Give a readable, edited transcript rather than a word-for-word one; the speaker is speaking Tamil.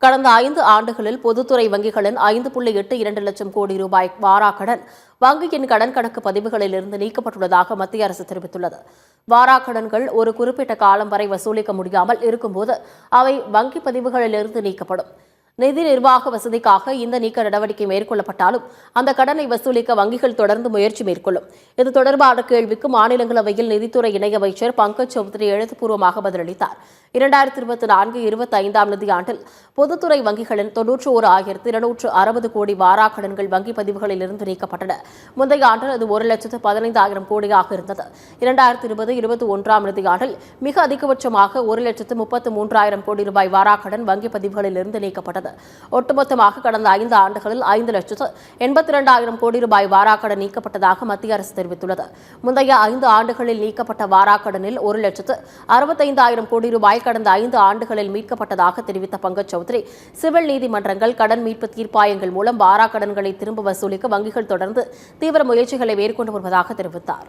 கடந்த 5 ஆண்டுகளில் பொதுத்துறை வங்கிகளின் 5.82 லட்சம் கோடி ரூபாய் வாராக்கடன் வங்கியின் கடன் கணக்கு பதிவுகளிலிருந்து நீக்கப்பட்டுள்ளதாக மத்திய அரசு தெரிவித்துள்ளது. வாராக்கடன்கள் ஒரு குறிப்பிட்ட காலம் வரை வசூலிக்க முடியாமல் இருக்கும்போது அவை வங்கி பதிவுகளிலிருந்து நீக்கப்படும். நிதி நிர்வாக வசதிக்காக இந்த நீக்க நடவடிக்கை மேற்கொள்ளப்பட்டாலும் அந்த கடனை வசூலிக்க வங்கிகள் தொடர்ந்து முயற்சி மேற்கொள்ளும். இது தொடர்பான கேள்விக்கு மாநிலங்களவையில் நிதித்துறை இணையமைச்சர் பங்கஜ் சௌத்ரி எழுத்துப்பூர்வமாக பதிலளித்தார். 2024-25 நிதியாண்டில் பொதுத்துறை வங்கிகளின் 91,260 கோடி வாராக்கடன்கள் வங்கி பதிவுகளிலிருந்து நீக்கப்பட்டன. முந்தைய ஆண்டில் அது 1,15,000 கோடியாக இருந்தது. 2020-21 நிதியாண்டில் மிக அதிகபட்சமாக 1,33,000 கோடி ரூபாய் வாராக்கடன் வங்கி பதிவுகளிலிருந்து நீக்கப்பட்டது. ஒட்டுமொத்தமாக கடந்த 5 ஆண்டுகளில் 5,82,000 கோடி ரூபாய் வாராக்கடன் நீக்கப்பட்டதாக மத்திய அரசு தெரிவித்துள்ளது. முந்தைய 5 ஆண்டுகளில் நீக்கப்பட்ட வாராக்கடனில் 1,65,000 கோடி ரூபாய் கடந்த 5 ஆண்டுகளில் மீட்கப்பட்டதாக தெரிவித்த பங்கஜ் சௌத்ரி, சிவில் நீதிமன்றங்கள், கடன் மீட்பு தீர்ப்பாயங்கள் மூலம் வாராக்கடன்களை திரும்ப வசூலிக்க வங்கிகள் தொடர்ந்து தீவிர முயற்சிகளை மேற்கொண்டு வருவதாக தெரிவித்தார்.